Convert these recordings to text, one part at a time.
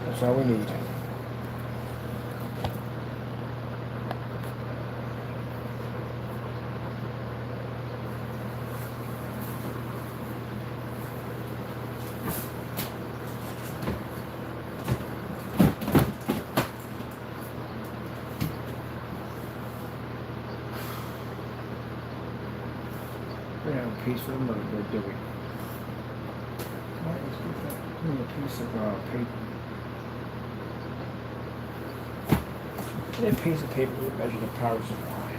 That's all we need. We have a piece of them, or do we? Let's get that. Give me a piece of paper. That piece of paper will measure the power supply.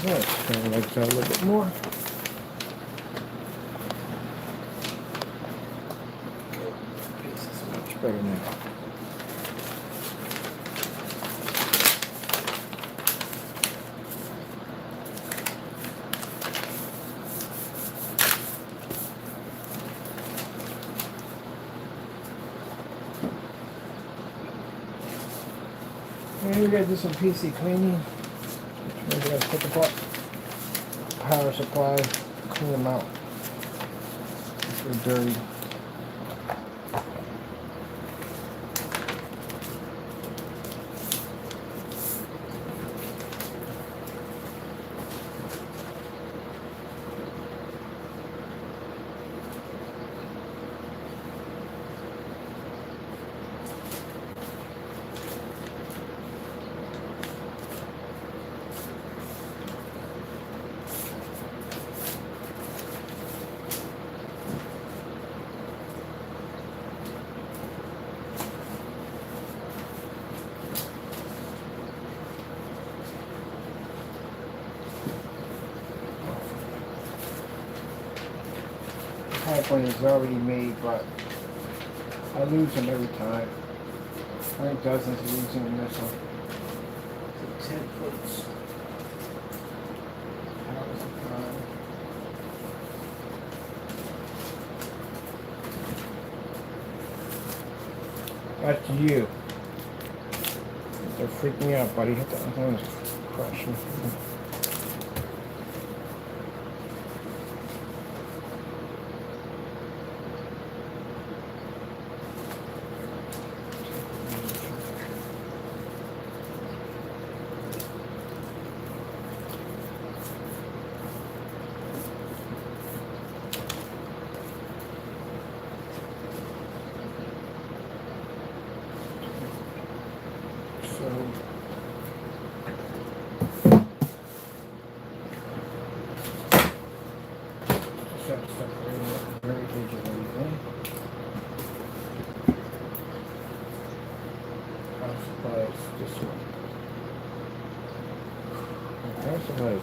Let's turn the lights out a little bit more. This is much better now. And we're going to do some PC cleaning. We're going to take apart power supply, clean them out if they're dirty. Pipe one is already made, but I lose them every time. I think dozens are using this one. So 10 foot power supply. That's you. They're freaking out, buddy. Hit that one's crashing.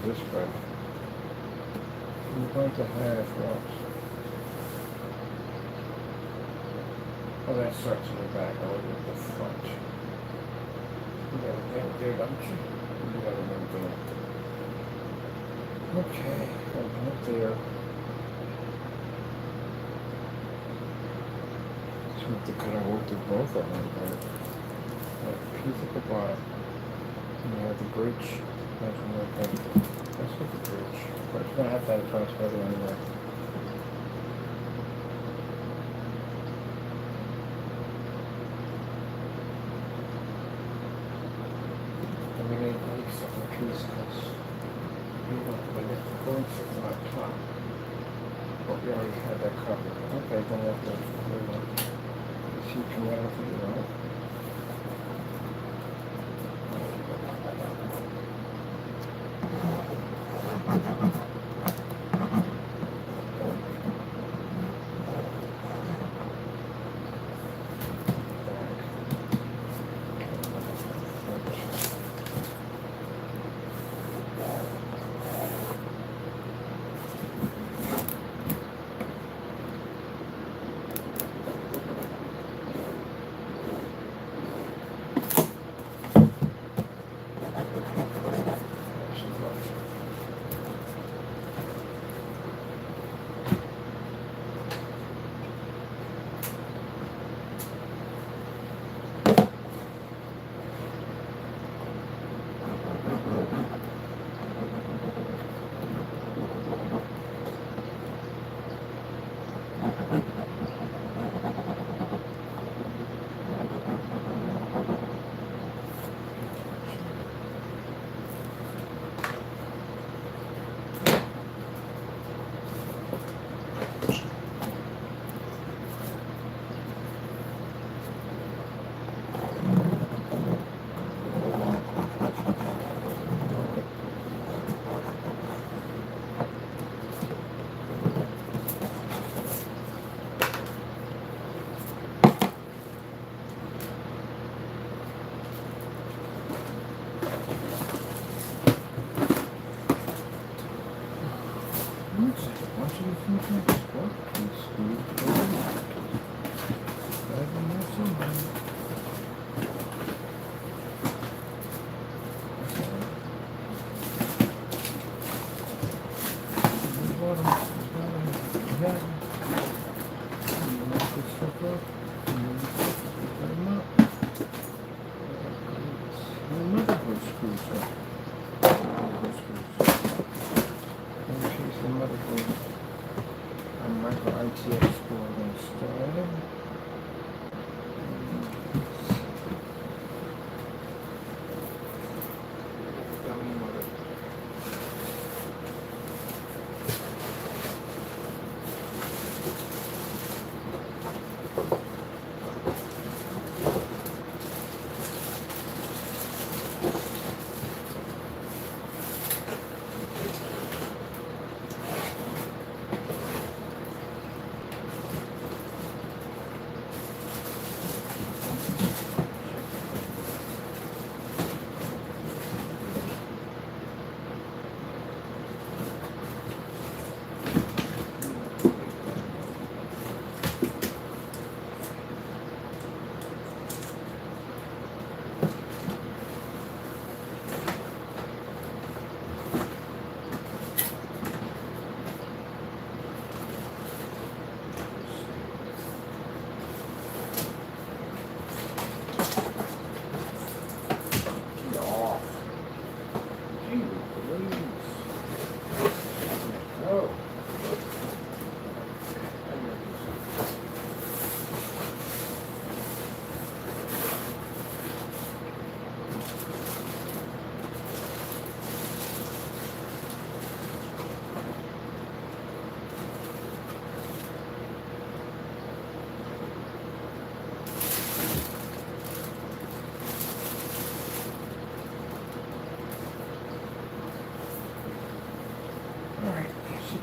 This way. We're going to have what? Oh, that starts in the back. I'll look at the front. You got a dent there, don't you? You got a little dent. Okay, got a dent there. So we have to kind of work through both of them. That piece at the bottom. And you have the bridge. That's with the bridge. But it's going to have to have a transmitter anyway. And we need at least a piece because we want to get the going system on top. But we already had that covered. Okay, then we'll have to see if you can run it for you, right?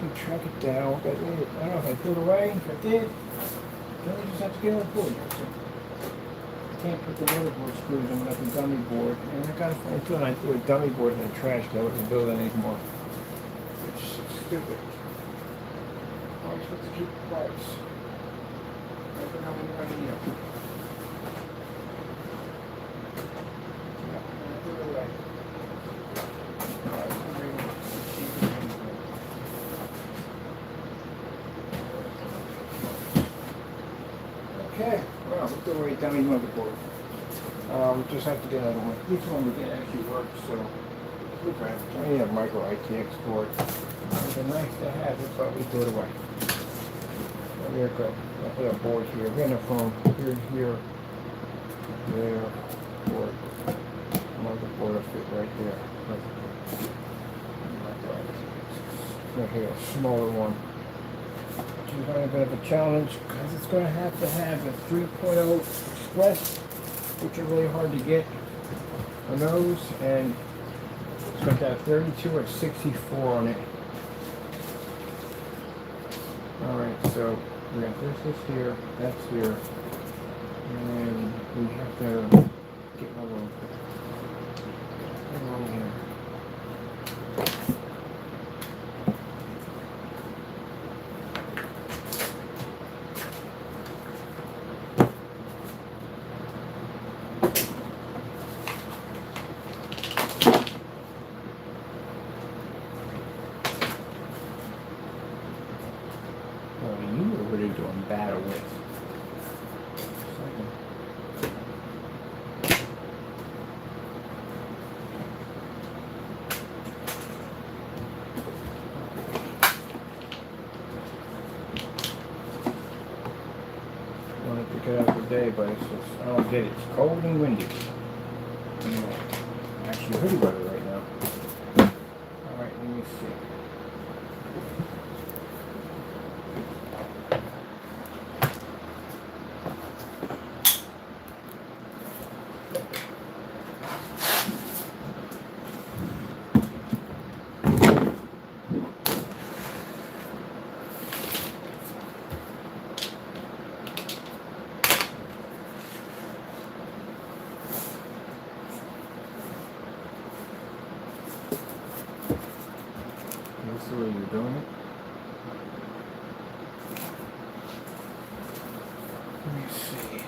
can track it down. I don't know if I threw it away. If I did, then we just have to get another board. I can't put the motherboard screws in like a dummy board. And I gotta find too, and I threw a dummy board in the trash. I wasn't building anymore. Which is stupid. I'm supposed to keep the parts. Never know when you're gonna need them. Yeah, I threw it away. Okay, well, we'll throw away dummy motherboard. We just have to get another one. This one we can actually work, so look at it. I need a micro ITX board. It's a nice to have, that's why we threw it away. So there you go. I'll put a board here. We're gonna phone here, there, board. Motherboard will fit right there. Right here, a smaller one. Which is going to be a bit of a challenge because it's going to have a 3.0 Express, which are really hard to get on those, and it's going to have 32 or 64 on it. Alright, so we're going to push this here, that's here, and we have to get my little here. Doing battle with. I want to pick it up today, but it's just, I don't get it. It's cold and windy. Actually, hoodie weather right now. Alright, let me see. This is the way you're doing it. Let me see.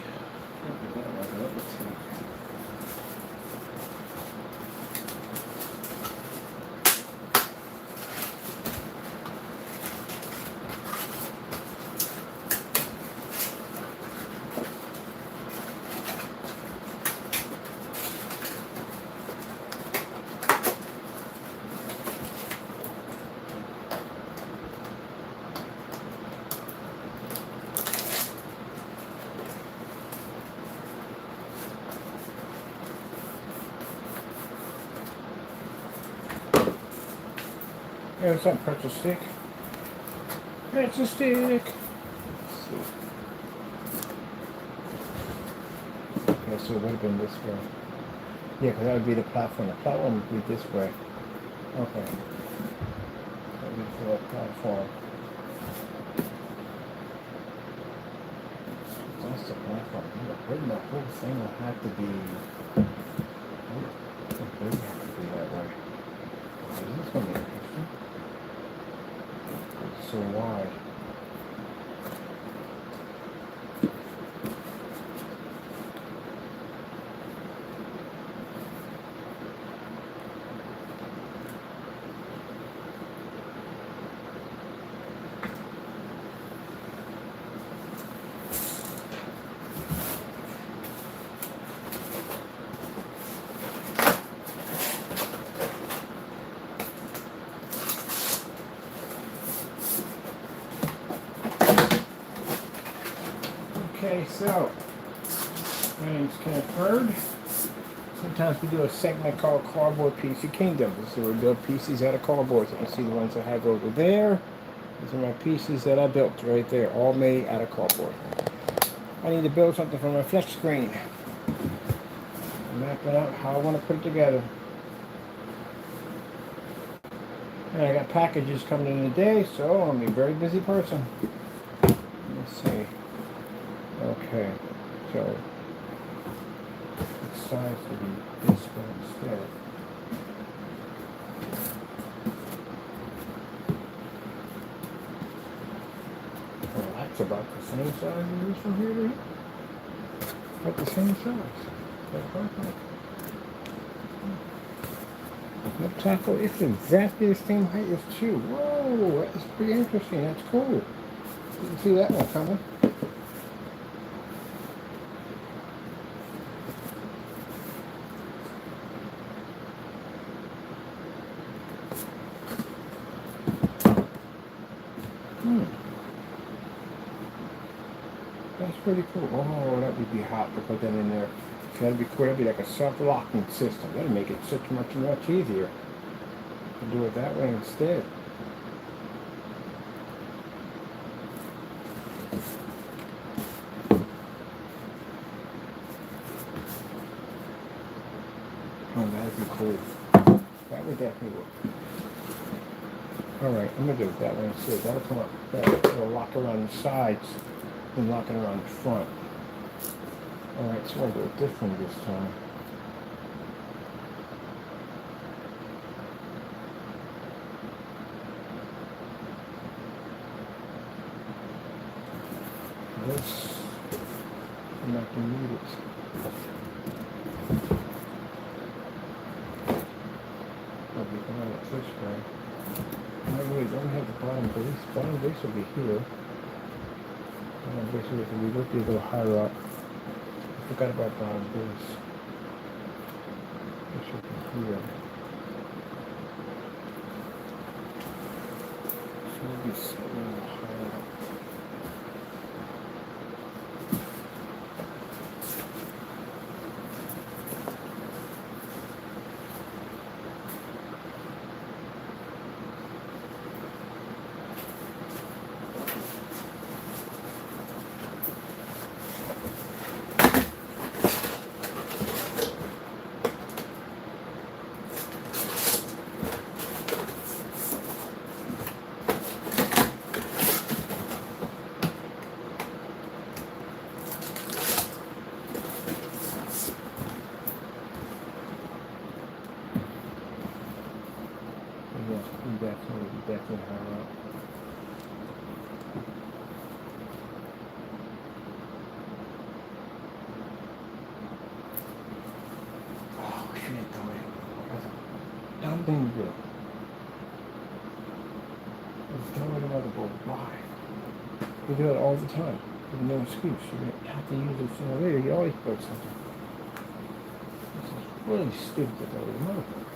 There's some pretzel stick. Pretzel stick. Okay, so it would have been this way. Yeah, because that would be the platform. The platform would be this way. Okay. That would be the platform. That's the platform. Wouldn't the whole thing will have to be... It would have to be that way. This is going to be interesting. It's so wide. Okay, so my name's Kenneth Bird. Sometimes we do a segment called Cardboard PC Kingdom. This is where we build PCs out of cardboard. So you can see the ones I have over there. These are my PCs that I built right there, all made out of cardboard. I need to build something for my flex screen. I'm mapping out how I want to put it together. And I got packages coming in today, so I'm a very busy person. Let's see. Okay, so it decides to be this one instead. Well, that's about the same size as this from here to here. About the same size. That's perfect. No tackle, it's exactly the same height as two. Whoa, that's pretty interesting. That's cool. Didn't see that one coming. That's pretty cool. Oh, that would be hot to put that in there. So that'd be cool. That'd be like a self-locking system. That'd make it much easier to do it that way instead. Oh, that'd be cool. That would definitely work. Alright, I'm gonna do it that way instead. That'll come up. That'll lock around the sides and lock it around the front. Alright, so I'll do it different this time. This, I'm not going to need it. I'll be going it this way. I really don't have the bottom base. Bottom base will be here. Bottom base will be a little higher up. I forgot about bottom base. It should be here. So it'll be sitting a little higher up. Definitely higher up. Oh, we shouldn't do it. That's a dumb thing to do. Just throw it motherboard. Why? We do it all the time. There's no excuse. You're going to have to use it sooner or later. You always break something. This is really stupid to throw it motherboard.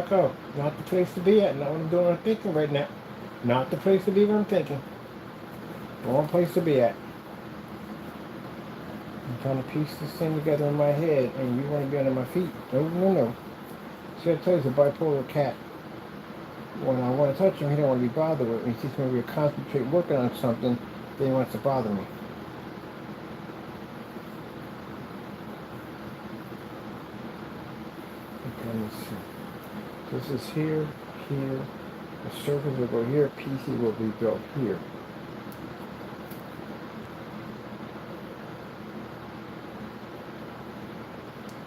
Coco, not the place to be at. Not what I'm doing. I'm thinking right now. Not the place to be where I'm thinking. Wrong place to be at. I'm trying to piece this thing together in my head, and you want to be under my feet. No, no, no. See, I tell you, he's a bipolar cat. When I want to touch him, he don't want to be bothered with me. He's going to be concentrate working on something, then he wants to bother me. Okay, let me see. This is here, here. The surface will go here. PC will be built here.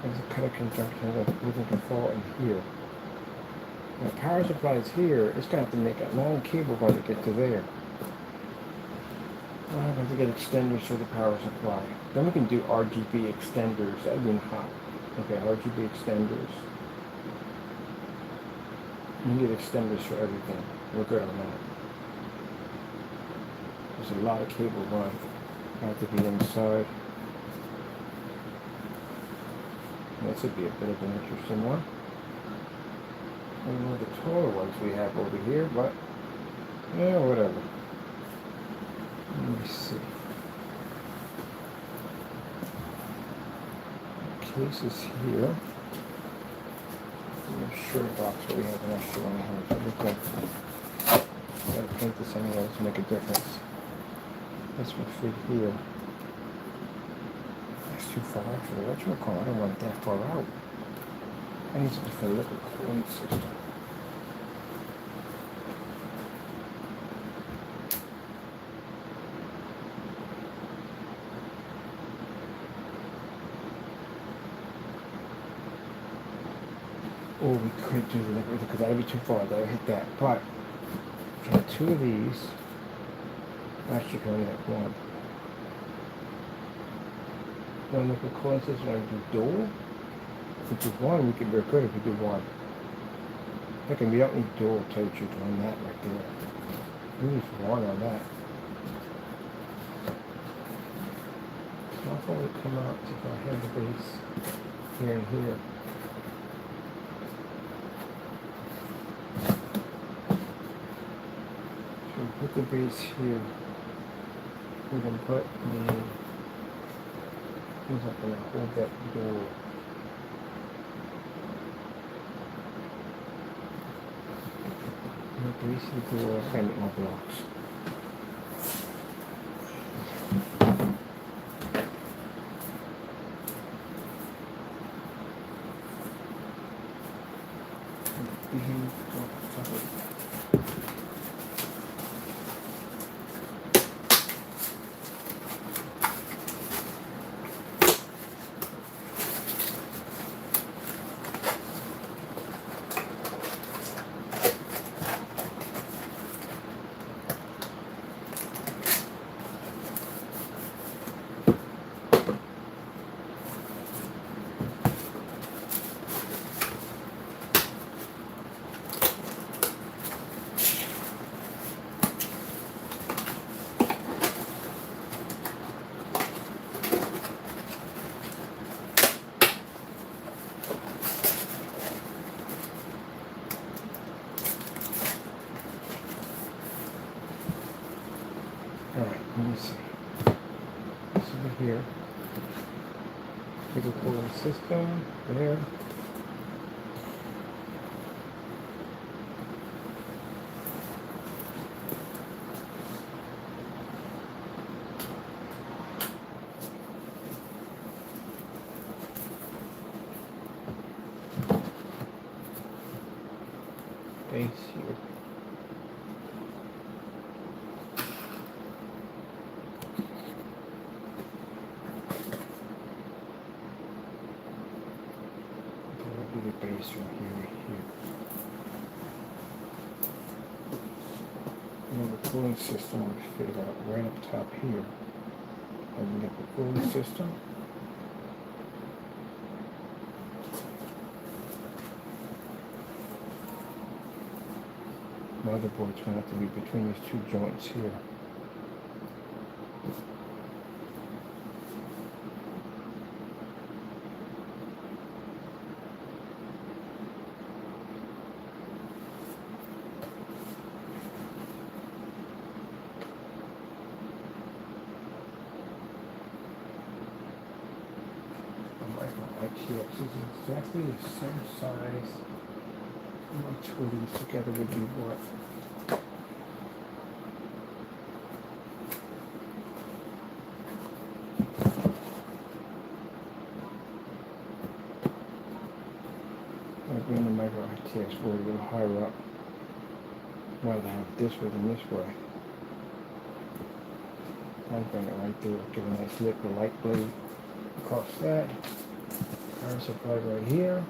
There's a cutter conjunction that everything can fall in here. Now, power supply is here. It's going to have to make a long cable run to get to there. I have to get extenders for the power supply. Then we can do RGB extenders. That would be hot. Okay, RGB extenders. You can get extenders for everything. We're good on that. There's a lot of cable run. I have to be inside. This would be a bit of an interesting one. I don't know the taller ones we have over here, but yeah, whatever. Let me see. Case is here. The shirt box where we have an extra one here. I gotta paint this anyway to make a difference. This one fit here. That's too far out for the electrical car. I don't want it that far out. I need something for the liquid cooling system. Or we could do the liquid because that would be too far. That would hit that. But for two of these, actually can only have one. One liquid cooling system. Want to do dual? If we do one, we could be good if we do one. Okay, we don't need dual, tell you the truth, on that right there. We need one on that. So how far would it come out if I had the base here and here? So we put the base here. We can put the, who's not going to hold that door? Basically, we'll find more blocks. Alright, let me see. This over here. Liquid cooling system, there. Base here. The base right here. And the cooling system would fit out right up top here. And we get the cooling system. Motherboard's going to have to be between these two joints here. Yes, it's exactly the same size. How much will these together would be what? I'll bring the micro ITX board a little higher up. Rather have this way than this way. I'll bring it right there, give a nice lip, the light blue across that. Power supply right here.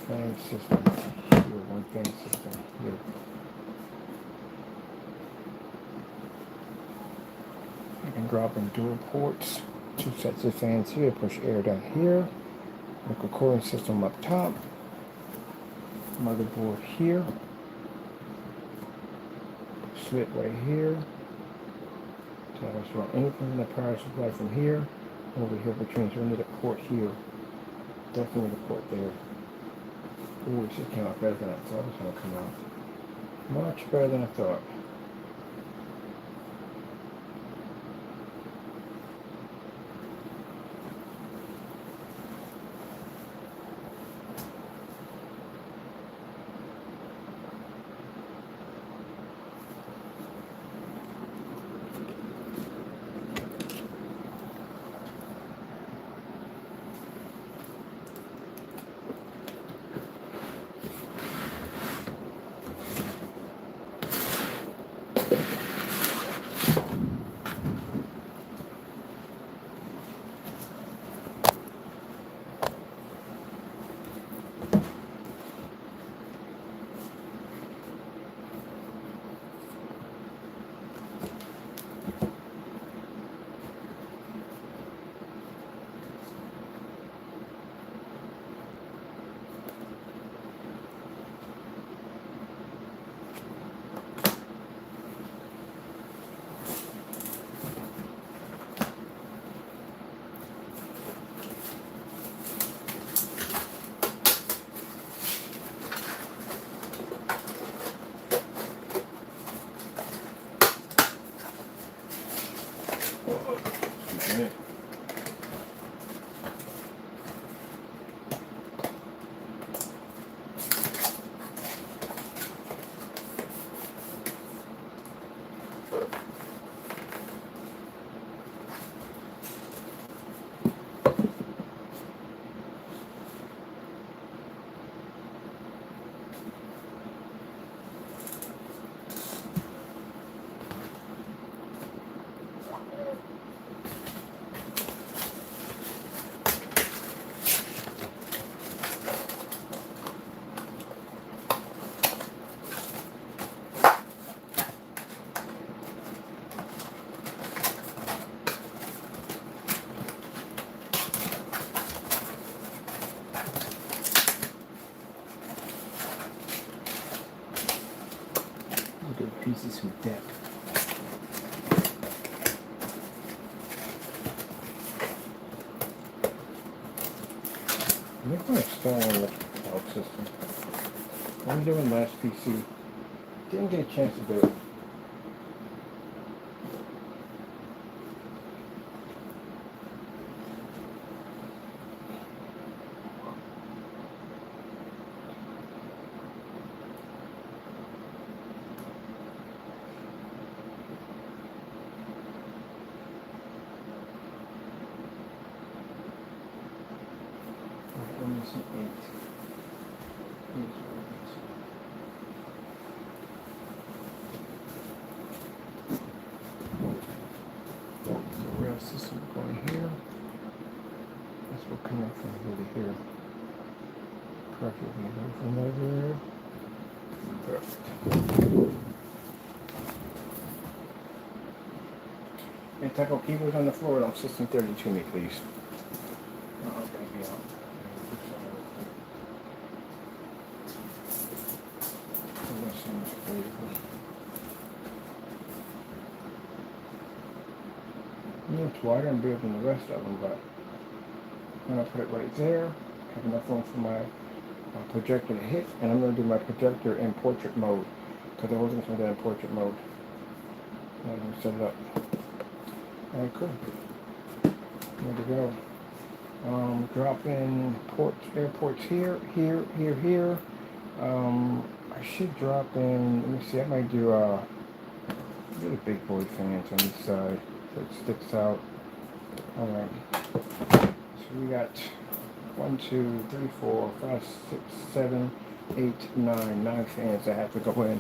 Fan system here, one fan system here. I can drop in dual ports, 2 sets of fans here, push air down here. Local cooling system up top. Motherboard here. Slit right here. So I just want anything in the power supply from here over here between. So we need a port here. Definitely need a port there. Ooh, this came out better than I thought it was going to come out. Much better than I thought. Pieces from deck. I'm going to install the out system. I'm doing last PC. Didn't get a chance to do it. Rail system going here. This will connect from here to here. Perfect. From over there. Perfect. Hey, tackle keyboards on the floor on system 30 to me, please. Oh, thank you. It's wider and bigger than the rest of them, but I'm going to put it right there. Have enough room for my projector to hit, and I'm going to do my projector in portrait mode because I wasn't going to do it in portrait mode. I'm going to set it up. Alright, cool. There we go. Drop in airports here, here, here, here. I should drop in, let me see, I might do the big boy fans on this side so it sticks out. Alright, so we got 1, 2, 3, 4, 5, 6, 7, 8, 9 fans that have to go in.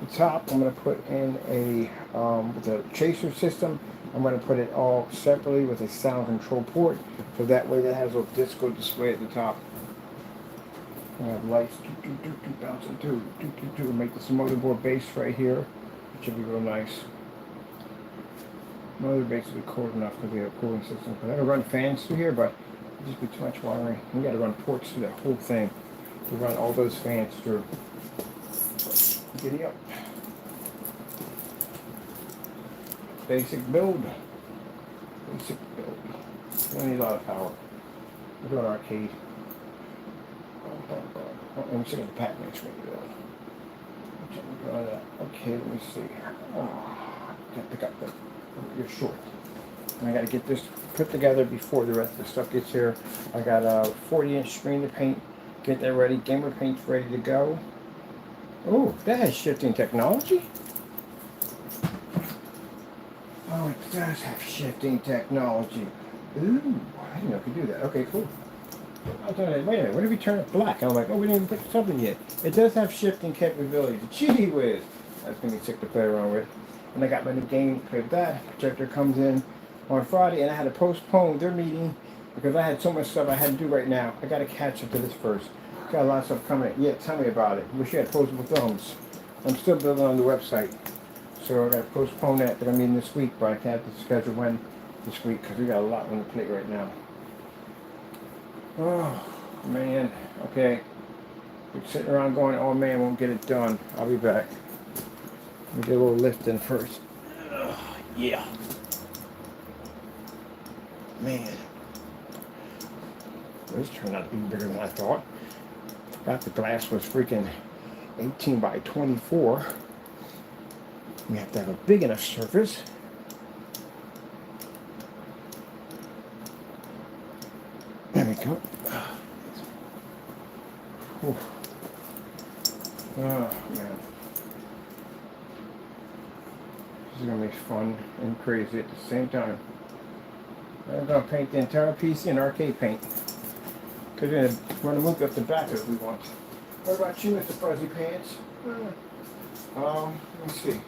The top, I'm going to put in a, with the chaser system, I'm going to put it all separately with a sound control port, so that way that has a disco display at the top. I have lights, bouncing through, make this motherboard base right here, which should be real nice. Mother base will be cold enough because we have a cooling system. I gotta run fans through here, but it'd just be too much wiring. We gotta run ports through that whole thing to run all those fans through. Giddy up. Basic build. Basic build. We don't need a lot of power. We're doing arcade. Let me see what the Pac-Man screen is. Okay, let me see. Gotta pick up the. You're short. And I gotta get this put together before the rest of the stuff gets here. I got a 40-inch screen to paint. Get that ready. Gamer paint's ready to go. Oh, that has shifting technology. Oh, it does have shifting technology. Ooh, I didn't know it could do that. Okay, cool. I was like, wait a minute, what if we turn it black? I'm like, oh, we didn't even put something yet. It does have shifting capabilities. Gee whiz. That's going to be sick to play around with. And I got my new game to play with that. Projector comes in on Friday, and I had to postpone their meeting because I had so much stuff I had to do right now. I got to catch up to this first. Got a lot of stuff coming in. Yeah, tell me about it. Wish you had postable thumbs. I'm still building on the website. So I got to postpone that. They're meeting this week, but I can't have to schedule when this week because we got a lot on the plate right now. Oh, man. Okay. We're sitting around going, oh, man, won't get it done. I'll be back. Let me get a little lift in first. Yeah. Man. This turned out to be bigger than I thought. Thought the glass was freaking 18 by 24. We have to have a big enough surface. There we go. Whew. Oh, man. This is going to be fun and crazy at the same time. I'm going to paint the entire PC in arcade paint. Because we're going to run a movie up the back if we want. What about you, Mr. Fuzzy Pants? Let me see.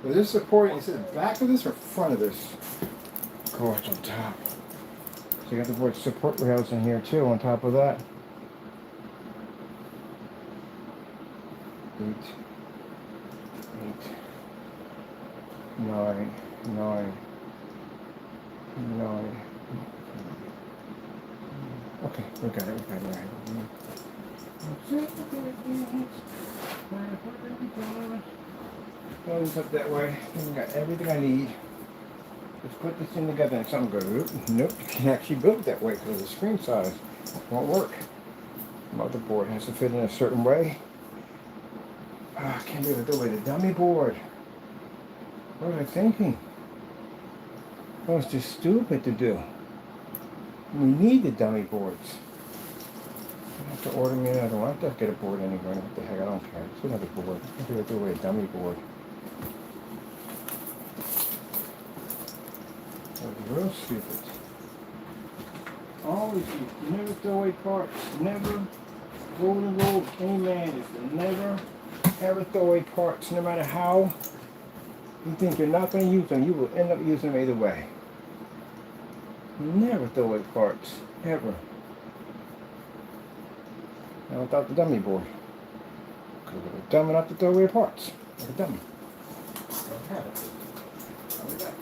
Is this supporting, is it the back of this or front of this? Go on top. So you got the board support rails in here too on top of that. 8, 9, 9, 9. Okay, we got it, Thumbs up that way. We got everything I need. Let's put this in together and something goes, nope, you can't actually build it that way because of the screen size. It won't work. Motherboard has to fit in a certain way. I can't do it the way the dummy board. What was I thinking? That was just stupid to do. We need the dummy boards. I have to order me another one. I have to get a board anyway. What the heck? I don't care. It's another board. I have to do away a dummy board. That was real stupid. Always never throw away parts. Never. Golden rule of any man is to never ever throw away parts. No matter how you think you're not going to use them, you will end up using them either way. Never throw away parts. Ever. Now without the dummy board. Because it was dumb enough to throw away parts. Like a dummy. Don't have it. I'll be back.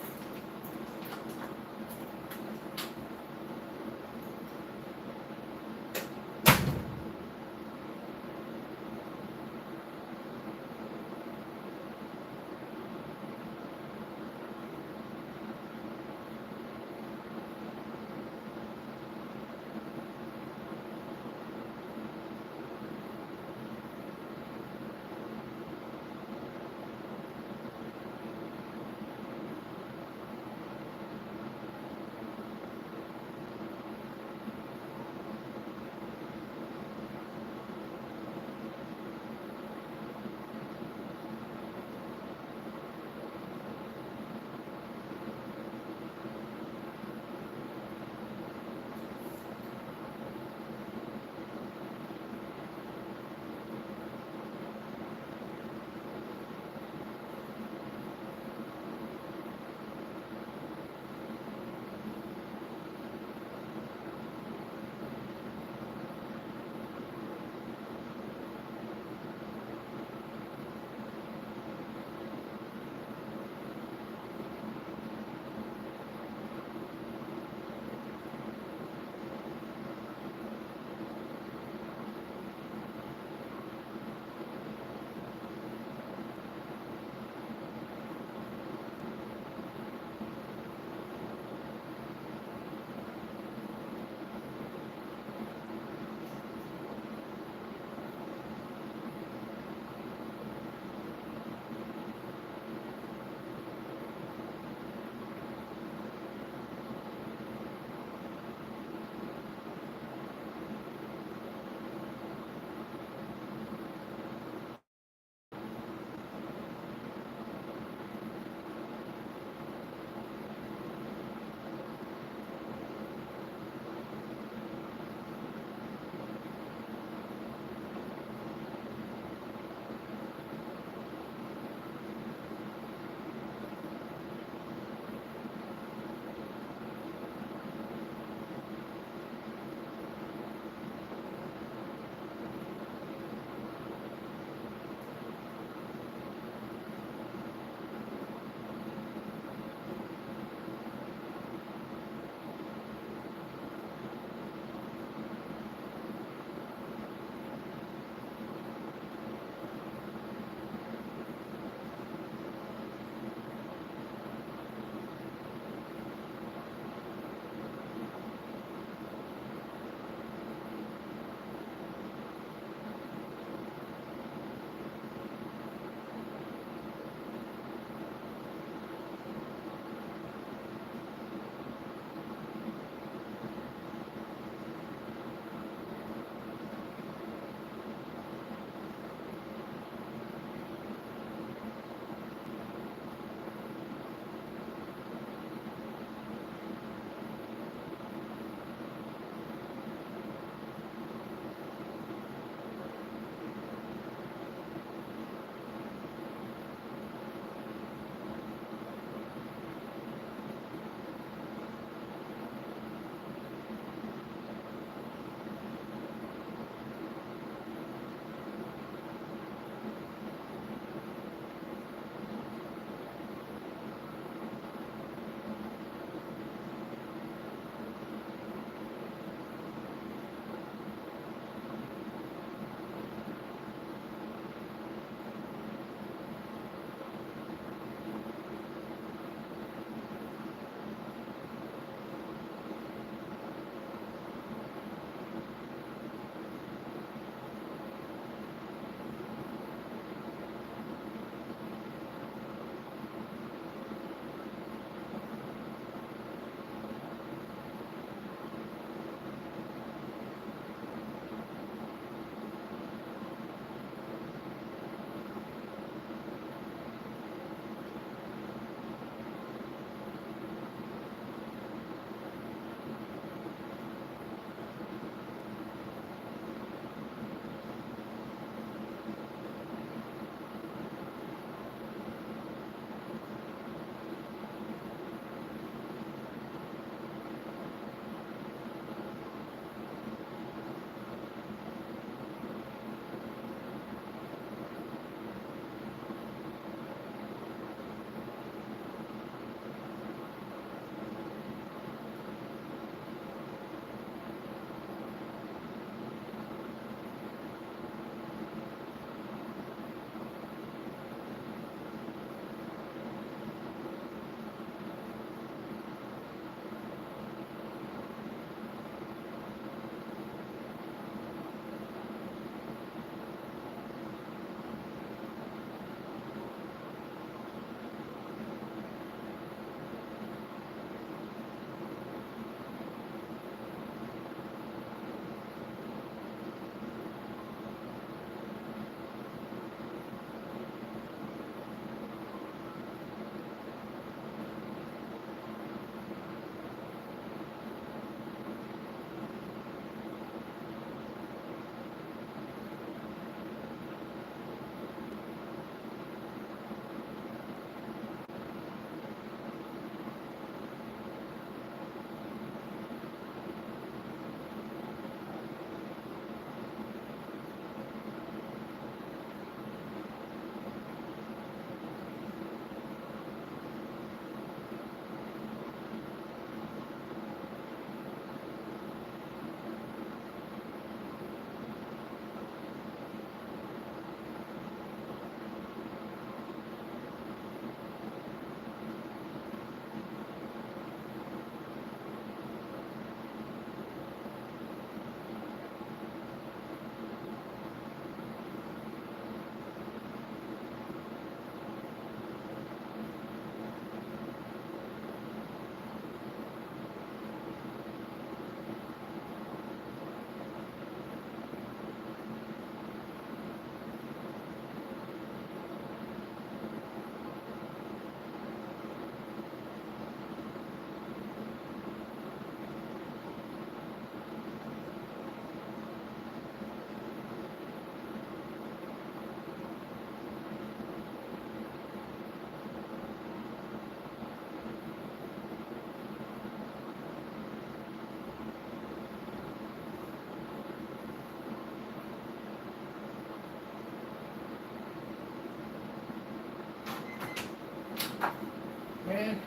Man,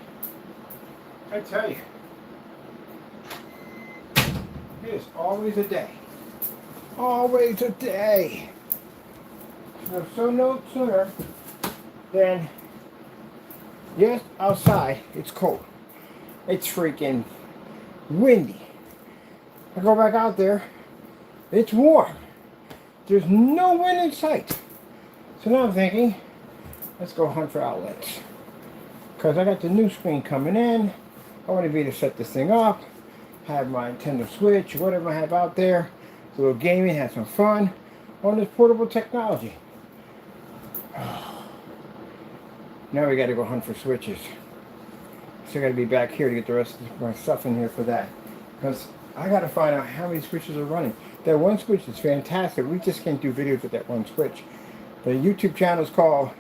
I tell you, it is always a day. Always a day. So no sooner than, yes, outside it's cold. It's freaking windy. I go back out there, it's warm. There's no wind in sight. So now I'm thinking, let's go hunt for outlets. Because I got the new screen coming in. I want to be able to set this thing up, have my Nintendo Switch, whatever I have out there, a little gaming, have some fun on this portable technology. Now we got to go hunt for switches. So I got to be back here to get the rest of my stuff in here for that. Because I got to find out how many switches are running. That one switch is fantastic. We just can't do videos with that one switch. The YouTube channel is called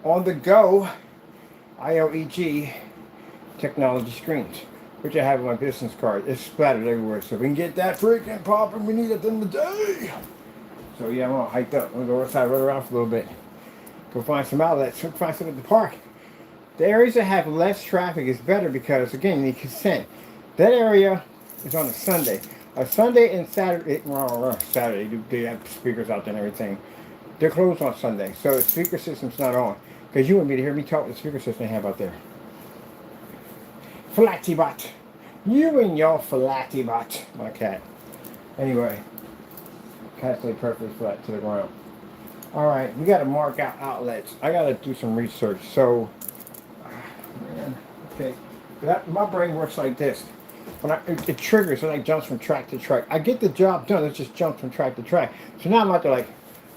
On The Go ILEG Technology Screens, which I have on my business card. It's splattered everywhere. So if we can get that freaking popping, we need it in the day. So yeah, I'm all hyped up. I'm going to go outside, run around for a little bit. Go find some outlets. Go find some at the park. The areas that have less traffic is better because, again, you need consent. That area is on a Sunday. A Sunday and Saturday, well, Saturday, they have speakers out there and everything. They're closed on Sunday, so the speaker system's not on. Because you want me to hear me talk with the speaker system they have out there. Flatty bot. You and your flatty bot. My cat. Anyway. Cat's laid perfectly flat to the ground. Alright, we got to mark out outlets. I got to do some research. So, man, okay. My brain works like this. When it triggers, it like jumps from track to track. I get the job done, it just jumps from track to track. So now I'm out there like,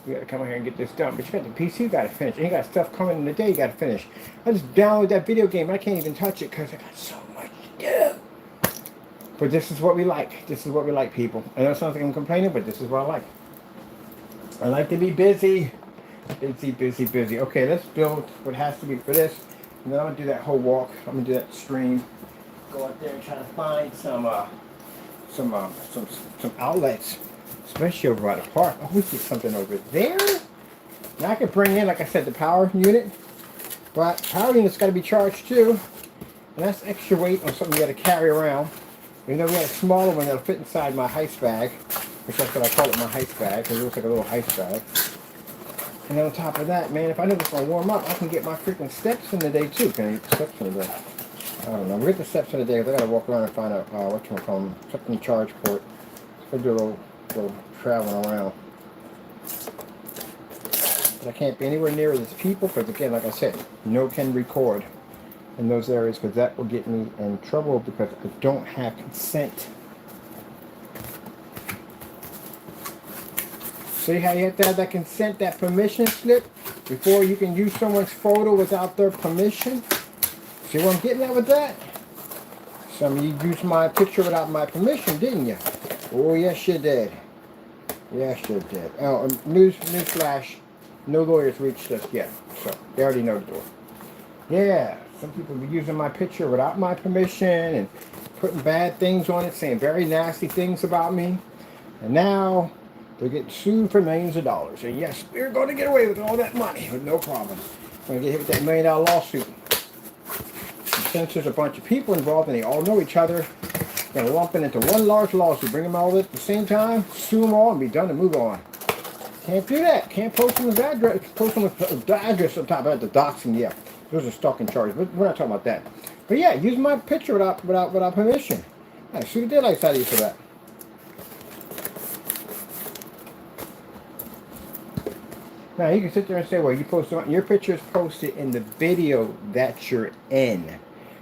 you gotta come here and get this done. But you got the PC, you gotta finish. And you got stuff coming in the day, you gotta finish. I just downloaded that video game, I can't even touch it because I got so much to do. But this is what we like. This is what we like, people. I know it's not like I'm complaining, but this is what I like. I like to be busy. Busy. Okay, let's build what has to be for this. And then I'm gonna do that whole walk. I'm gonna do that stream. Go out there and try to find some outlets, especially over by the park. Oh, we see something over there. Now I can bring in, like I said, the power unit, but power unit's got to be charged too, and that's extra weight on something you got to carry around. You know, we got a smaller one that'll fit inside my heist bag, which that's what I call it, my heist bag, because it looks like a little heist bag. And then on top of that, man, if I know it's gonna warm up, I can get my freaking steps in the day too. Can I get the steps in the day? I don't know. We'll get the steps in the day. I gotta walk around and find out what you call them, something charge port. So do a little traveling around. But I can't be anywhere near these people because, again, like I said, no can record in those areas because that will get me in trouble because I don't have consent. See how you have to have that consent, that permission slip before you can use someone's photo without their permission? See what I'm getting at with that? Some of you used my picture without my permission, didn't you? Oh, yes, you did. Yes, you did. Oh, newsflash, no lawyers reached us yet, so they already know the door. Yeah, some people be using my picture without my permission and putting bad things on it, saying very nasty things about me. And now they're getting sued for millions of dollars. And yes, we're going to get away with all that money with no problem. We're going to get hit with that $1 million lawsuit. And since there's a bunch of people involved and they all know each other, we're going to lump it into one large lawsuit, bring them all at the same time, sue them all, and be done and move on. Can't do that. Can't post them with address. Post them with the address on top of that. The doxing, yeah. Those are stalking charges. But we're not talking about that. But yeah, use my picture without permission. I shoot the daylights out of you for that. Now you can sit there and say, well, you posted your picture is posted in the video that you're in.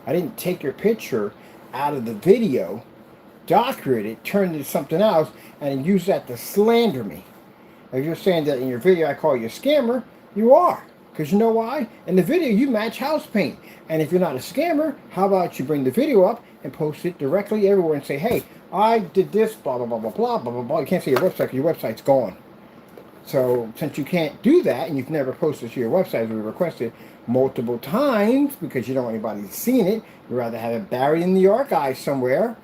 I didn't take your picture out of the video, doctor it, turn it into something else, and use that to slander me. If you're saying that in your video I call you a scammer, you are. Because you know why? In the video you match house paint. And if you're not a scammer, how about you bring the video up and post it directly everywhere and say, hey, I did this, blah, blah, blah, blah, blah, blah, blah, blah. You can't say your website because your website's gone. So since you can't do that and you've never posted to your website as we requested multiple times because you don't want anybody seeing it, you'd rather have it buried in the archives somewhere,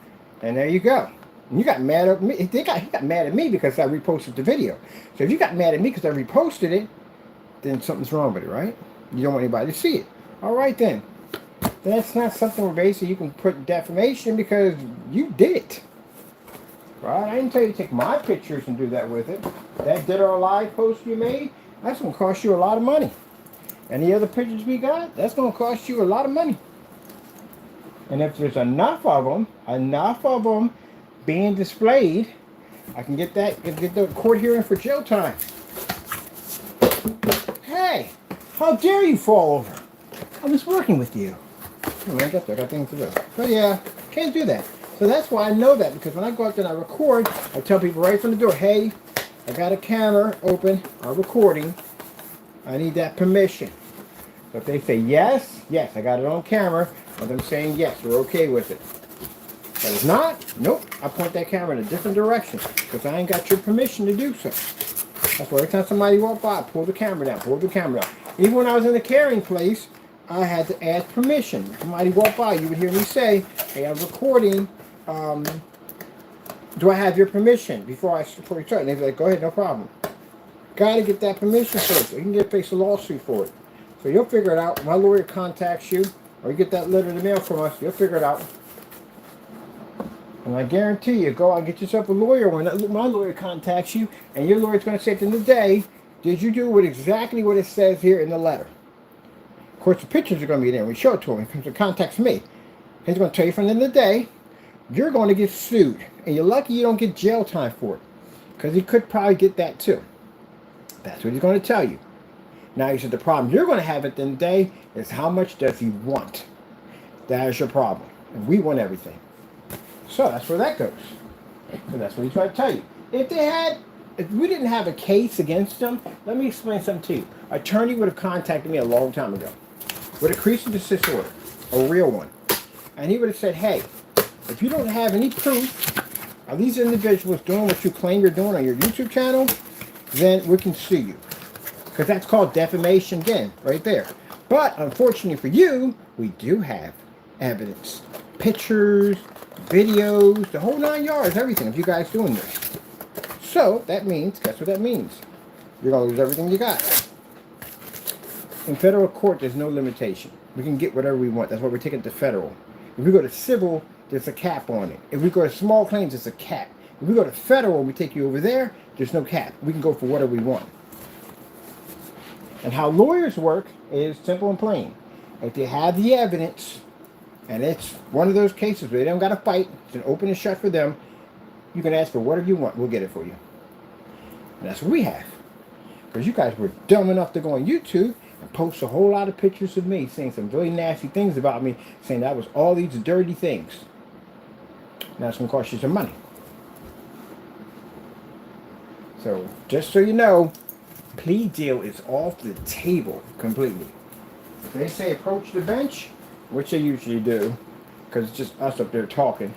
and there you go. And you got mad at me. He got mad at me because I reposted the video. So if you got mad at me because I reposted it, then something's wrong with it, right? You don't want anybody to see it. All right then. that's not something where basically you can put defamation because you did it. Right? I didn't tell you to take my pictures and do that with it. That Dead or Alive post you made, that's going to cost you a lot of money. Any other pictures we got, that's going to cost you a lot of money. And if there's enough of them being displayed, I can get the court hearing for jail time. Hey, how dare you fall over? I was working with you. Oh, I got things to do. But yeah, can't do that. So that's why I know that, because when I go out there and I record, I tell people right from the door, hey, I got a camera open, I'm recording, I need that permission. So if they say yes, I got it on camera, and them saying yes, we're okay with it. But if not, nope, I point that camera in a different direction, because I ain't got your permission to do so. That's why every time somebody walked by, I pull the camera down, Even when I was in the carrying place, I had to ask permission. If somebody walked by, you would hear me say, hey, I'm recording, do I have your permission before you start? And they'd be like, go ahead, no problem. Got to get that permission first. You can face a lawsuit for it. So you'll figure it out. My lawyer contacts you, or you get that letter in the mail from us, you'll figure it out. And I guarantee you, go out and get yourself a lawyer. When my lawyer contacts you, and your lawyer's going to say at the end of the day, did you do exactly what it says here in the letter? Of course, the pictures are going to be there. We show it to him. He contacts me. He's going to tell you from the end of the day, you're going to get sued. And you're lucky you don't get jail time for it. Because he could probably get that too. That's what he's going to tell you. Now, he said the problem you're going to have at the end of the day is how much does he want? That is your problem. And we want everything. So that's where that goes. So that's what he's trying to tell you. If we didn't have a case against him, let me explain something to you. Attorney would have contacted me a long time ago with a cease and desist order, a real one. And he would have said, hey, if you don't have any proof of these individuals doing what you claim you're doing on your YouTube channel, then we can sue you. Because that's called defamation again, right there. But unfortunately for you, we do have evidence. Pictures, videos, the whole 9 yards, everything of you guys doing this. So that means, guess what that means? You're going to lose everything you got. In federal court, there's no limitation. We can get whatever we want. That's why we take it to federal. If we go to civil, there's a cap on it. If we go to small claims, there's a cap. If we go to federal, we take you over there, there's no cap. We can go for whatever we want. And how lawyers work is simple and plain. If they have the evidence, and it's one of those cases where they don't got to fight, it's an open and shut for them, you can ask for whatever you want, we'll get it for you. And that's what we have. Because you guys were dumb enough to go on YouTube and post a whole lot of pictures of me saying some really nasty things about me, saying that was all these dirty things. Now it's going to cost you some money. So, just so you know, plea deal is off the table completely. If they say approach the bench, which they usually do, because it's just us up there talking,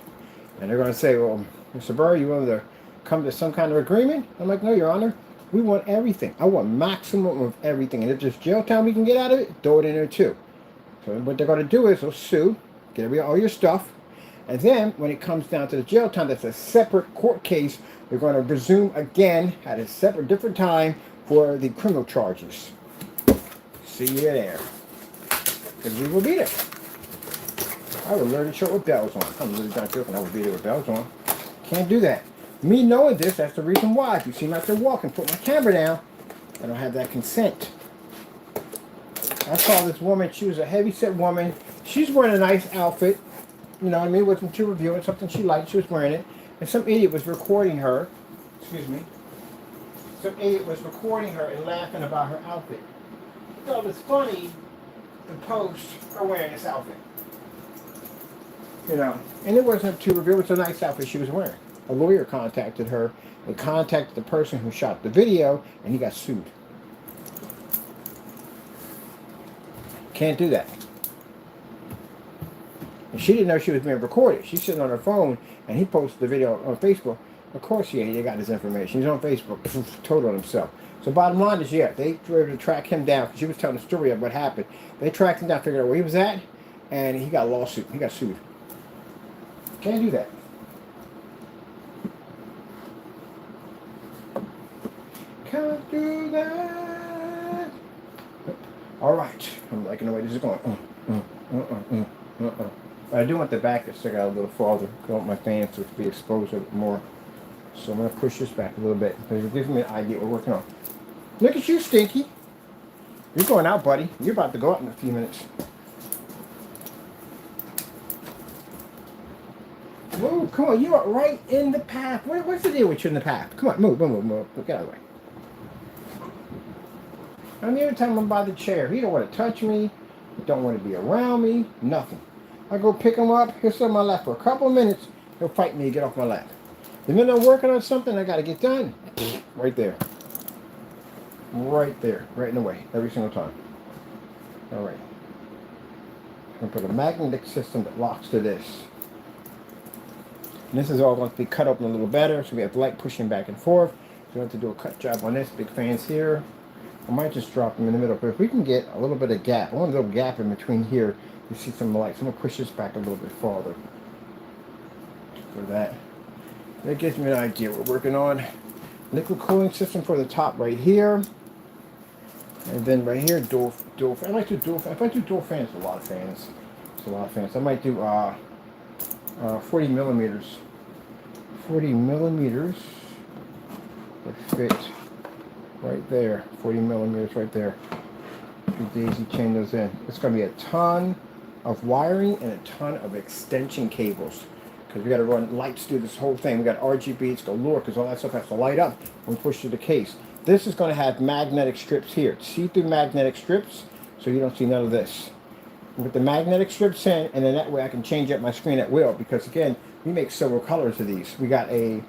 and they're going to say, well, Mr. Burr, you want to come to some kind of agreement? I'm like, no, Your Honor. We want everything. I want maximum of everything. And if there's jail time we can get out of it, throw it in there too. So what they're going to do is they'll sue, get all your stuff, and then when it comes down to the jail time, that's a separate court case. They're going to resume again at a separate, different time for the criminal charges. See you there. Because we will be there. I would learn to show with bells on. I'm really not joking. I would be there with bells on. Can't do that. Me knowing this, that's the reason why. If you see me out there walking, put my camera down, I don't have that consent. I saw this woman. She was a heavy-set woman. She's wearing a nice outfit. You know what I mean? Wasn't she reviewing something she liked? She was wearing it. And some idiot was recording her. Excuse me. Some idiot was recording her and laughing about her outfit. I thought it was funny to post her wearing this outfit. You know, and it wasn't too reveal. It was a nice outfit she was wearing. A lawyer contacted her and contacted the person who shot the video, and he got sued. Can't do that. And she didn't know she was being recorded. She's sitting on her phone, and he posted the video on Facebook. Of course, yeah, they got his information. He's on Facebook, told on himself. So bottom line is, yeah, they were able to track him down, because she was telling the story of what happened. They tracked him down, figured out where he was at, and he got a lawsuit. He got sued. Can't do that. Can't do that. All right. I'm liking the way this is going. I do want the back to stick out a little farther. I want my fans to be exposed a little more. So I'm going to push this back a little bit because it gives me an idea what we're working on. Look at you, Stinky. You're going out, buddy. You're about to go out in a few minutes. Whoa, come on. You are right in the path. What's the deal with you in the path? Come on, move. Get out of the way. And every time I'm by the chair, he don't want to touch me. He don't want to be around me. Nothing. I go pick him up. He'll sit on my lap for a couple of minutes. He'll fight me to get off my lap. The minute I'm working on something I got to get done, right there. Right there. Right in the way. Every single time. All right. I'm going to put a magnetic system that locks to this. And this is all going to be cut open a little better, so we have light pushing back and forth. So we have to do a cut job on this. Big fans here. I might just drop them in the middle, but if we can get a little bit of gap, I want a little gap in between here, you see some light. So I'm going to push this back a little bit farther for that. That gives me an idea we're working on. Liquid cooling system for the top right here. And then right here, dual fan. I might do dual fan. If I do dual fans, it's a lot of fans. It's a lot of fans. I might do 40 millimeters. 40 millimeters would fit right there. 40 millimeters right there. We daisy chain those in. It's going to be a ton of wiring and a ton of extension cables. Because we got to run lights through this whole thing. We got RGBs galore because all that stuff has to light up when we push through the case. This is going to have magnetic strips here. See-through magnetic strips, so you don't see none of this. With the magnetic strips in, and then that way I can change up my screen at will. Because again, we make several colors of these. We got a,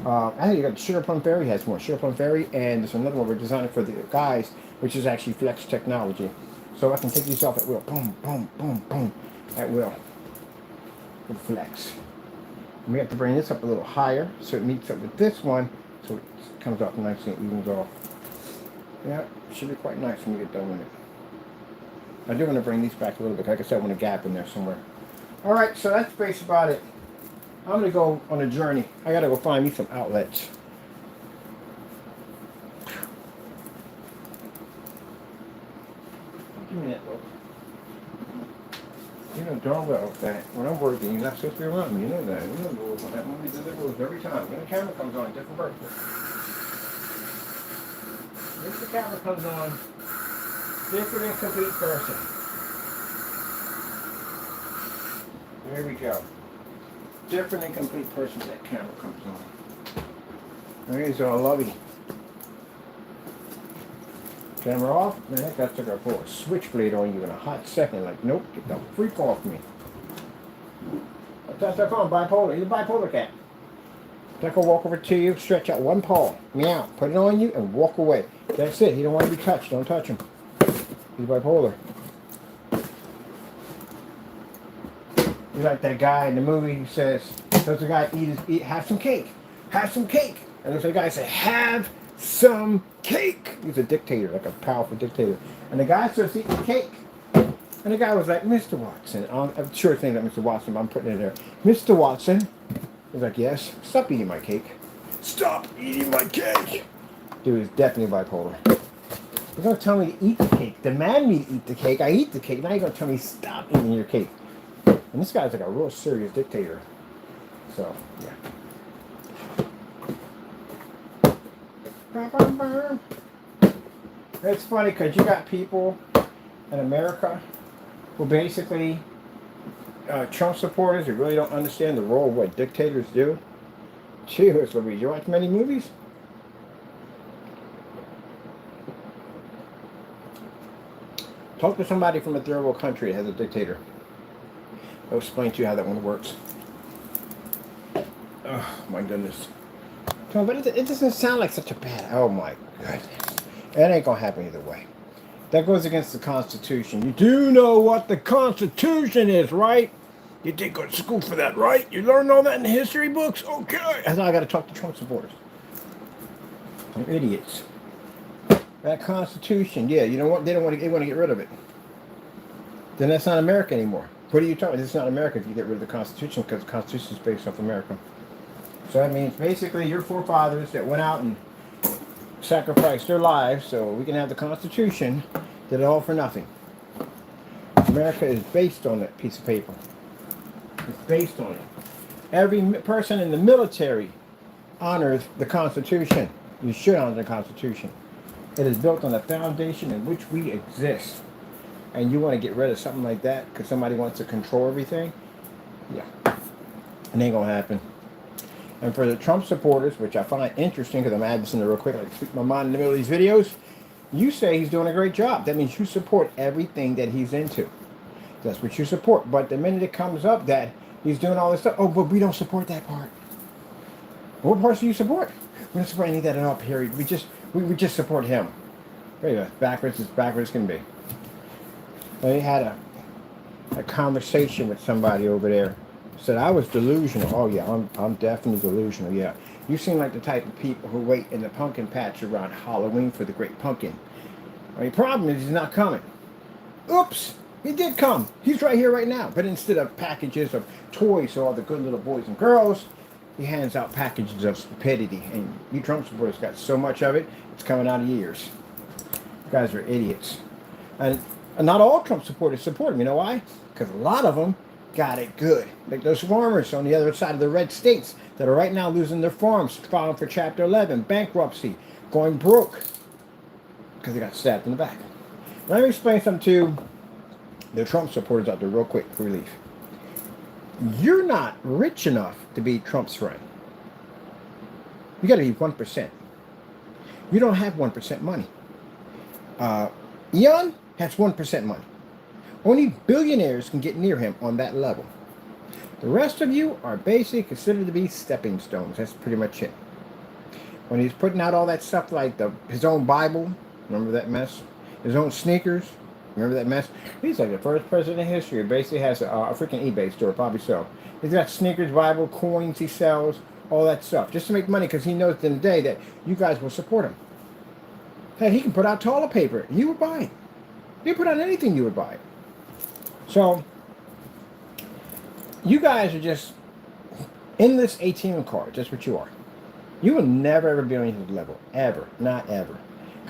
I think you got Sugar Plum Fairy has more. Sugar Plum Fairy, and there's another one we're designing for the guys, which is actually flex technology. So I can take these off at will. Boom, boom, boom, boom, at will. With flex. And we have to bring this up a little higher so it meets up with this one, so it comes off nicely and evens off. Yeah, it should be quite nice when we get done with it. I do want to bring these back a little bit. Like I said, I want a gap in there somewhere. Alright, so that's basically about it. I'm going to go on a journey. I got to go find me some outlets. Give me that look. You know darn well that when I'm working, you're not supposed to be around me. You know that. You know the rules on that movie. There's the rules every time. When the camera comes on, different person. If the camera comes on, different and complete person. There we go. Different and complete person that camera comes on. There's all lovey. Camera off, man, that guy's gonna pull a switchblade on you in a hot second. Like, nope, get the freak off me. That's that phone, bipolar. He's a bipolar cat. That will walk over to you, stretch out one paw, meow, put it on you, and walk away. That's it. He don't want to be touched. Don't touch him. He's bipolar. He's like that guy in the movie who says, does the guy have some cake? Have some cake. And there's a guy say, have some cake. He's a dictator, like a powerful dictator. And the guy starts eating cake. And the guy was like, Mr. Watson. I'm sure it's named like Mr. Watson, but I'm putting it there. Mr. Watson. He's like, yes. Stop eating my cake. Stop eating my cake. Dude is definitely bipolar. You're going to tell me to eat the cake. Demand me to eat the cake. I eat the cake. Now you're going to tell me stop eating your cake. And this guy's like a real serious dictator. So, yeah. It's funny because you got people in America who basically Trump supporters who really don't understand the role of what dictators do. Cheers, Louise. You watch many movies? Talk to somebody from a third world country that has a dictator. I'll explain to you how that one works. Oh, my goodness. But it doesn't sound like such a bad... Oh, my goodness. It ain't going to happen either way. That goes against the Constitution. You do know what the Constitution is, right? You did go to school for that, right? You learned all that in the history books? Okay. And now I got to talk to Trump supporters. They're idiots. That Constitution, yeah, you know what? They want to get rid of it. Then that's not America anymore. What are you talking about? It's not America if you get rid of the Constitution, because the Constitution is based off America. So that means basically your forefathers that went out and sacrificed their lives so we can have the Constitution did it all for nothing. America is based on that piece of paper. It's based on it. Every person in the military honors the Constitution. You should honor the Constitution. It is built on the foundation in which we exist. And you want to get rid of something like that because somebody wants to control everything? Yeah. It ain't going to happen. And for the Trump supporters, which I find interesting because I'm adding this in there real quick, like speak my mind in the middle of these videos, you say he's doing a great job. That means you support everything that he's into. That's what you support. But the minute it comes up that he's doing all this stuff, oh, but we don't support that part. What parts do you support? We don't support any of that at all, period. We just support him. There you go. Backwards as backwards can be. They had a conversation with somebody over there. Said I was delusional. Oh yeah, I'm definitely delusional. Yeah, you seem like the type of people who wait in the pumpkin patch around Halloween for the great pumpkin. I mean, problem is he's not coming. Oops, he did come. He's right here right now. But instead of packages of toys for all the good little boys and girls, he hands out packages of stupidity. And you Trump supporters got so much of it, it's coming out of your ears. You guys are idiots. And not all Trump supporters support him. You know why? Because a lot of them got it good. Like those farmers on the other side of the red states that are right now losing their farms, filing for Chapter 11, bankruptcy, going broke because they got stabbed in the back. Let me explain something to the Trump supporters out there real quick for relief. You're not rich enough to be Trump's friend. You got to be 1%. You don't have 1% money. Elon has 1% money. Only billionaires can get near him on that level. The rest of you are basically considered to be stepping stones. That's pretty much it. When he's putting out all that stuff like his own Bible, remember that mess? His own sneakers, remember that mess? He's like the first president in history who basically has a freaking eBay store, probably so. He's got sneakers, Bible, coins he sells, all that stuff, just to make money because he knows at the end of the day that you guys will support him. Hey, he can put out toilet paper. You would buy it. He put out anything, you would buy it. So, you guys are just endless ATM cards. That's what you are. You will never, ever be on his level. Ever. Not ever.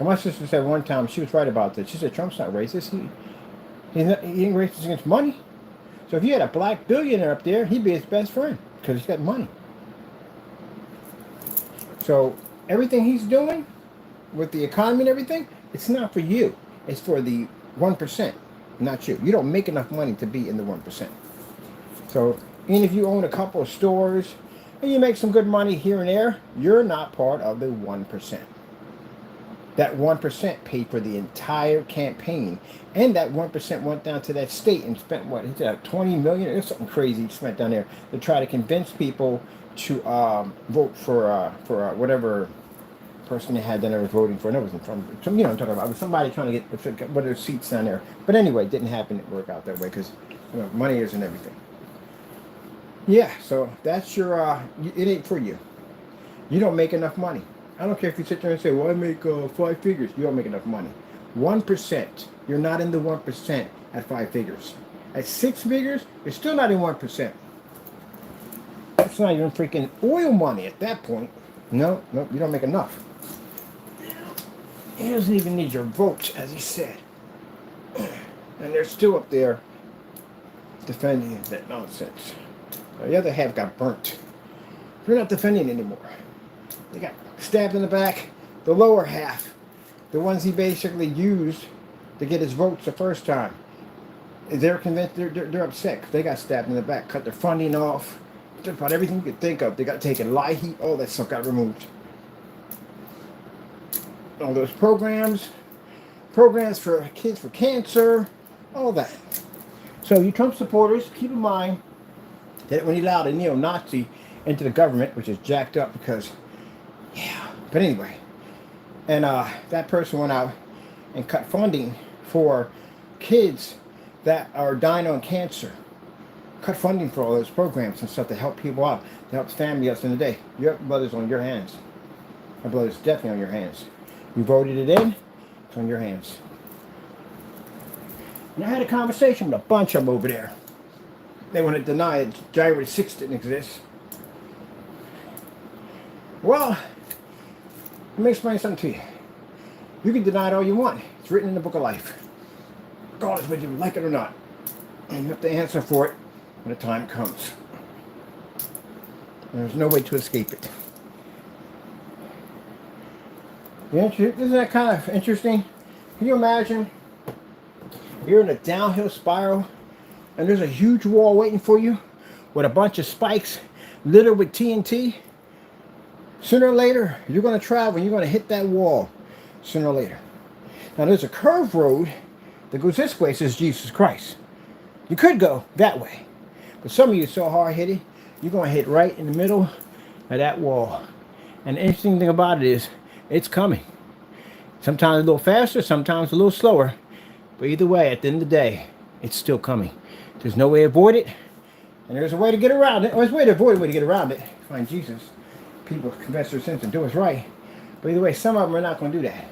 My sister said one time, she was right about this. She said, Trump's not racist. He ain't racist against money. So if you had a black billionaire up there, he'd be his best friend because he's got money. So everything he's doing with the economy and everything, it's not for you. It's for the 1%. Not you. You don't make enough money to be in the 1%. So even if you own a couple of stores and you make some good money here and there, you're not part of the 1%. That 1% paid for the entire campaign. And that 1% went down to that state and spent what? He said $20 million or something crazy he spent down there to try to convince people to vote for whatever person they had that I was voting for. And it wasn't from, you know what I'm talking about. It was somebody trying to get one of their seats down there. But anyway, it didn't happen. It worked out that way because money isn't everything. Yeah, so that's your, it ain't for you. You don't make enough money. I don't care if you sit there and say, well, I make 5 figures. You don't make enough money. 1%. You're not in the 1% at 5 figures. At 6 figures, you're still not in 1%. That's not even freaking oil money at that point. No, you don't make enough. He doesn't even need your votes, as he said. And they're still up there defending that nonsense. The other half got burnt. They're not defending anymore. They got stabbed in the back. The lower half, the ones he basically used to get his votes the first time, they're convinced, they're upset. They got stabbed in the back, cut their funding off. Just about everything you could think of. They got taken, lie heat, all that stuff got removed. All those programs for kids for cancer, all that. So you Trump supporters, keep in mind that when he allowed a neo-Nazi into the government, which is jacked up because, yeah. But anyway, and that person went out and cut funding for kids that are dying on cancer. Cut funding for all those programs and stuff to help people out, to help families out in the day. Your blood is on your hands. My blood is definitely on your hands. You voted it in, it's on your hands. And I had a conversation with a bunch of them over there. They want to deny that January 6th didn't exist. Well, let me explain something to you. You can deny it all you want. It's written in the book of life. Regardless whether you like it or not. And you have to answer for it when the time comes. There's no way to escape it. Isn't that kind of interesting? Can you imagine you're in a downhill spiral and there's a huge wall waiting for you with a bunch of spikes littered with TNT? Sooner or later, you're going to travel and you're going to hit that wall sooner or later. Now, there's a curved road that goes this way, says Jesus Christ. You could go that way. But some of you are so hard-hitted, you're going to hit right in the middle of that wall. And the interesting thing about it is, it's coming. Sometimes a little faster, sometimes a little slower. But either way, at the end of the day, it's still coming. There's no way to avoid it. And there's a way to get around it. Or there's a way to avoid a way to get around it. Find Jesus. People confess their sins and do what's right. But either way, some of them are not going to do that.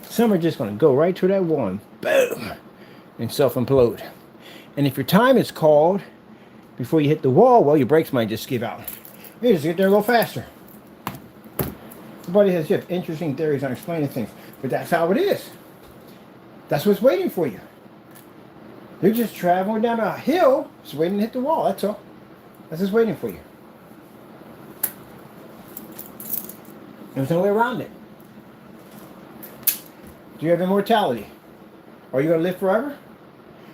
Some are just going to go right to that wall and boom, and self-implode. And if your time is called before you hit the wall, well, your brakes might just give out. You just get there a little faster. Everybody has just interesting theories on explaining things, but that's how it is. That's what's waiting for you. You're just traveling down a hill, just waiting to hit the wall, that's all. That's just waiting for you. There's no way around it. Do you have immortality? Are you going to live forever?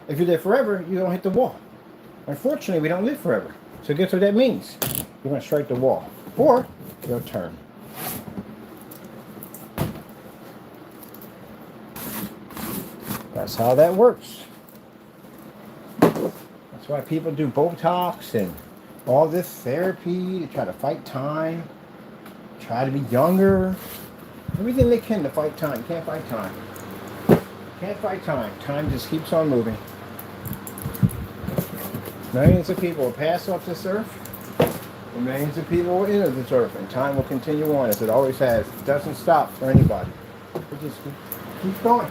If you live forever, you don't hit the wall. Unfortunately, we don't live forever. So guess what that means? You're going to strike the wall. Or you'll turn. That's how that works. That's why people do Botox and all this therapy to try to fight time. Try to be younger. Everything they can to fight time. You can't fight time. Can't fight time. Time just keeps on moving. Millions of people will pass off this earth, and millions of people will enter this earth, and time will continue on as it always has. It doesn't stop for anybody. It just keeps going.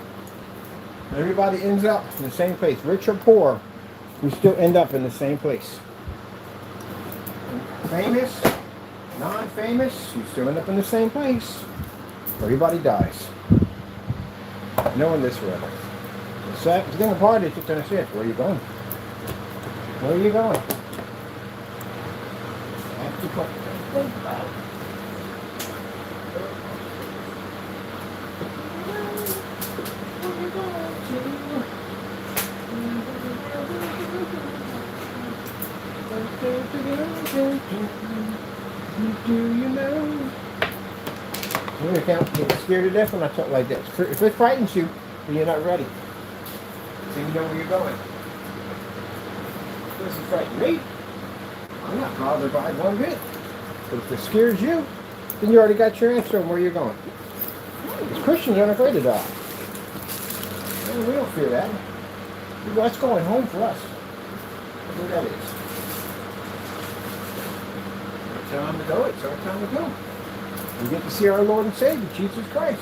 Everybody ends up in the same place. Rich or poor, we still end up in the same place. Famous, non-famous, you still end up in the same place. Everybody dies. No one lives forever. The thing apart is just going to say, where are you going? Where are you going? That's the question to think about. Do you know? You can't get scared to death when I talk like that. If it frightens you, then you're not ready. Then you know where you're going. It doesn't frighten me. I'm not bothered by it one bit. But if it scares you, then you already got your answer on where you're going. Because Christians aren't afraid to die. And we don't fear that. That's going home for us. That's what that is. It's time to go. It's our time to go. We get to see our Lord and Savior, Jesus Christ.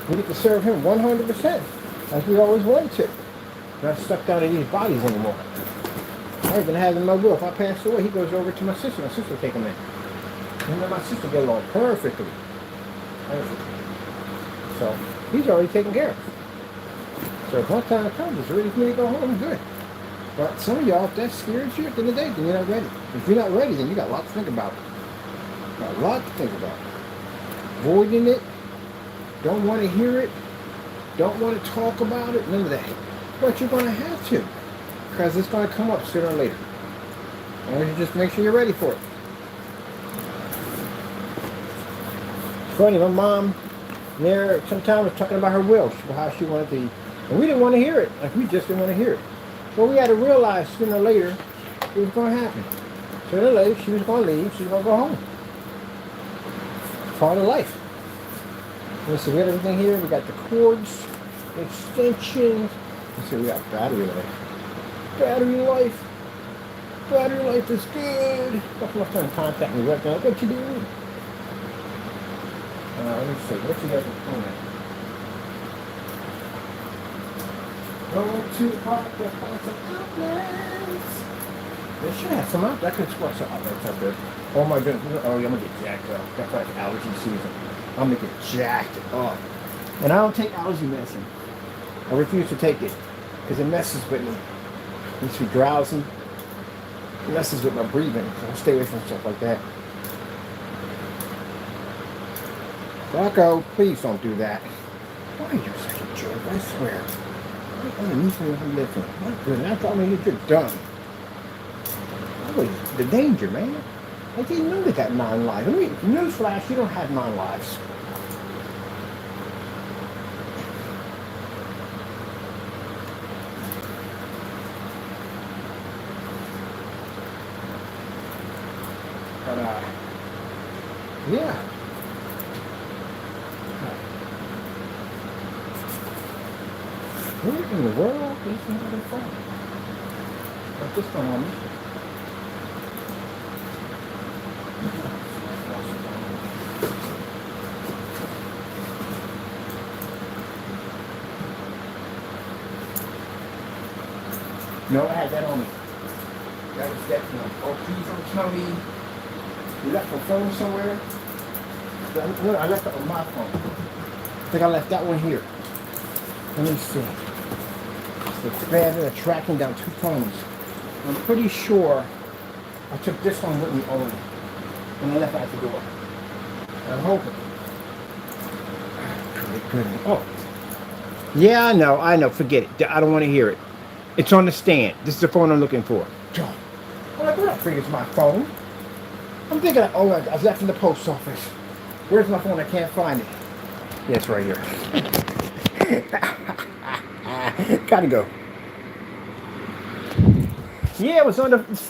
We get to serve Him 100%, as we always wanted to. We're not stuck down in these bodies anymore. I even have in my will, if I pass away, He goes over to my sister. My sister will take Him in. And then my sister get along perfectly. So, He's already taken care of. So if one time comes, it's ready for me to go home, good. But some of y'all, if that scares you at the end of the day, then you're not ready. If you're not ready, then you got a lot to think about. Got a lot to think about. Avoiding it, don't want to hear it, don't want to talk about it, none of that. But you're going to have to, because it's going to come up sooner or later. And you just make sure you're ready for it. It's funny, my mom, there, sometime was talking about her will, how she wanted to, and we didn't want to hear it. Like, we just didn't want to hear it. But we had to realize sooner or later it was going to happen. Sooner or later, she was going to leave, she was going to go home. Part of life. So we got everything here. We got the cords, the extensions. So we got battery life. Battery life. Battery life is good. Couple of times contact me right now. What you doing? Let me see. What you got on that? Go to the park to find some outlets. They should have some outlets. I could squat some outlets up there. Oh my goodness. Oh, I'm going to get jacked up. That's like allergy season. I'm going to get jacked up. And I don't take allergy medicine. I refuse to take it because it messes with me. Makes me drowsy. It messes with my breathing, so I'll stay away from stuff like that. Rocco, please don't do that. Why are you such a jerk? I swear. Underneath me, I'm living. Not good. Now tell me you're done. That was the danger, man. I didn't know they got 9 lives. I mean, newsflash, you don't have 9 lives. But, yeah. Where in the world is he having fun? What's this going on? No, I had that on me. That was definitely. Oh, please don't tell me you left your phone somewhere. No, I left it on my phone. I think I left that one here. Let me see. It's bad that they're tracking down 2 phones. I'm pretty sure I took this one with me only. And I left it at the door. I'm hoping. Oh. Yeah, I know. Forget it. I don't want to hear it. It's on the stand. This is the phone I'm looking for. Well, I don't think it's my phone. I'm thinking, oh, I was left in the post office. Where's my phone? I can't find it. Yeah, it's right here. Gotta go. Yeah, it was on the stand.